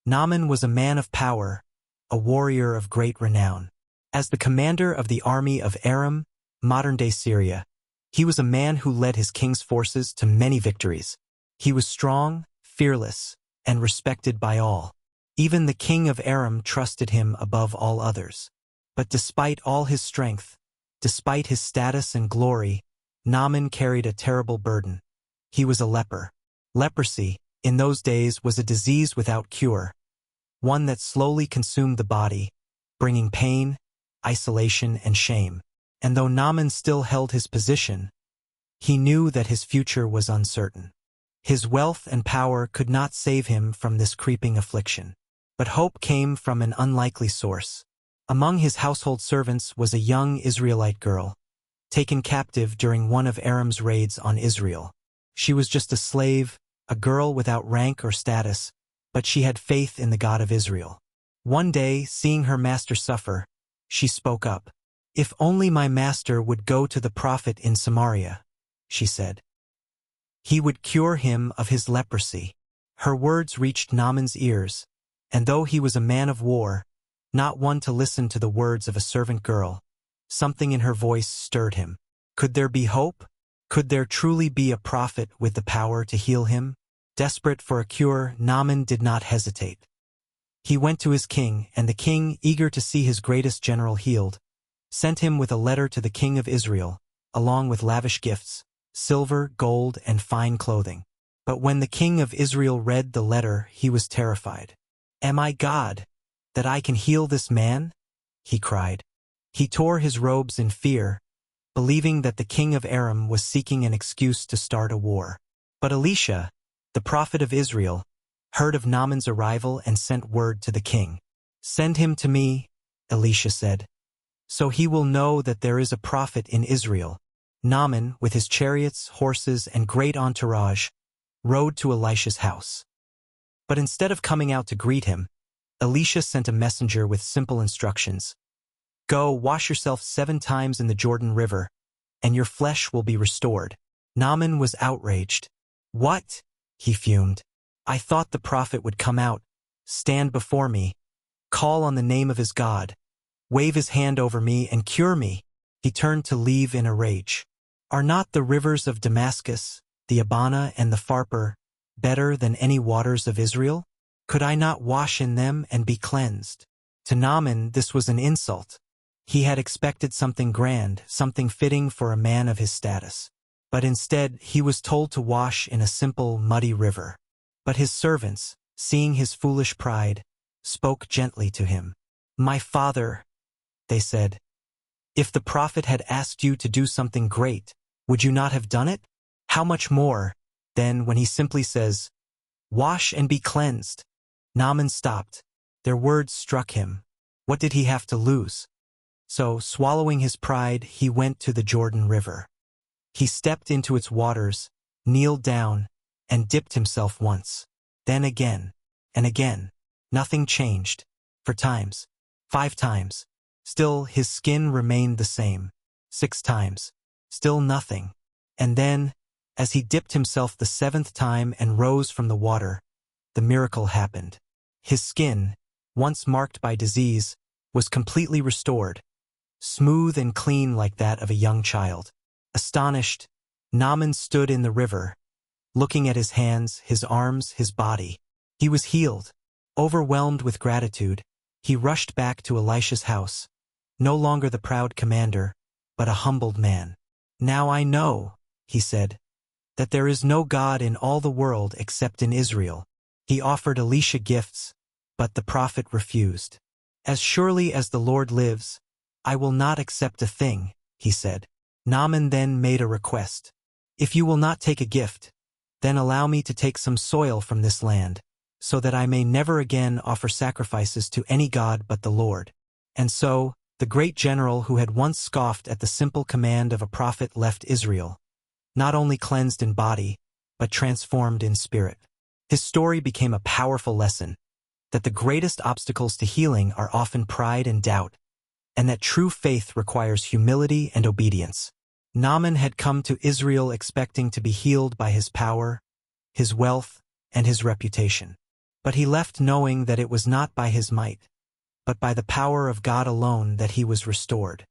Naaman was a man of power, a warrior of great renown. As the commander of the army of Aram, modern-day Syria, he was a man who led his king's forces to many victories. He was strong, fearless, and respected by all. Even the king of Aram trusted him above all others. But despite all his strength, despite his status and glory, Naaman carried a terrible burden. He was a leper. Leprosy, in those days, was a disease without cure, one that slowly consumed the body, bringing pain, isolation, and shame. And though Naaman still held his position, he knew that his future was uncertain. His wealth and power could not save him from this creeping affliction. But hope came from an unlikely source. Among his household servants was a young Israelite girl, taken captive during one of Aram's raids on Israel. She was just a slave, a girl without rank or status, but she had faith in the God of Israel. One day, seeing her master suffer, she spoke up. "If only my master would go to the prophet in Samaria," she said. "He would cure him of his leprosy." Her words reached Naaman's ears, and though he was a man of war, not one to listen to the words of a servant girl, something in her voice stirred him. Could there be hope? Could there truly be a prophet with the power to heal him? Desperate for a cure, Naaman did not hesitate. He went to his king, and the king, eager to see his greatest general healed, sent him with a letter to the king of Israel, along with lavish gifts, silver, gold, and fine clothing. But when the king of Israel read the letter, he was terrified. "Am I God, that I can heal this man?" he cried. He tore his robes in fear, believing that the king of Aram was seeking an excuse to start a war. But Elisha, the prophet of Israel, heard of Naaman's arrival and sent word to the king. "Send him to me," Elisha said, "so he will know that there is a prophet in Israel." Naaman, with his chariots, horses, and great entourage, rode to Elisha's house. But instead of coming out to greet him, Elisha sent a messenger with simple instructions. "Go, wash yourself 7 times in the Jordan River, and your flesh will be restored." Naaman was outraged. "What?" he fumed. "I thought the prophet would come out, stand before me, call on the name of his God, wave his hand over me and cure me." He turned to leave in a rage. "Are not the rivers of Damascus, the Abana and the Pharpar, better than any waters of Israel? Could I not wash in them and be cleansed?" To Naaman, this was an insult. He had expected something grand, something fitting for a man of his status. But instead, he was told to wash in a simple, muddy river. But his servants, seeing his foolish pride, spoke gently to him. "My father," they said, "if the prophet had asked you to do something great, would you not have done it? How much more, then, when he simply says, 'Wash and be cleansed'?" Naaman stopped. Their words struck him. What did he have to lose? So, swallowing his pride, he went to the Jordan River. He stepped into its waters, kneeled down, and dipped himself once. Then again, and again. Nothing changed. For times. 5 times. Still, his skin remained the same. 6 times. Still nothing. And then, as he dipped himself the 7th time and rose from the water, the miracle happened. His skin, once marked by disease, was completely restored, smooth and clean like that of a young child. Astonished, Naaman stood in the river, looking at his hands, his arms, his body. He was healed. Overwhelmed with gratitude, he rushed back to Elisha's house, no longer the proud commander, but a humbled man. "Now I know," he said, "that there is no God in all the world except in Israel." He offered Elisha gifts, but the prophet refused. "As surely as the Lord lives, I will not accept a thing," he said. Naaman then made a request. "If you will not take a gift, then allow me to take some soil from this land, so that I may never again offer sacrifices to any god but the Lord." And so, the great general who had once scoffed at the simple command of a prophet left Israel, not only cleansed in body, but transformed in spirit. His story became a powerful lesson that the greatest obstacles to healing are often pride and doubt, and that true faith requires humility and obedience. Naaman had come to Israel expecting to be healed by his power, his wealth, and his reputation. But he left knowing that it was not by his might, but by the power of God alone that he was restored.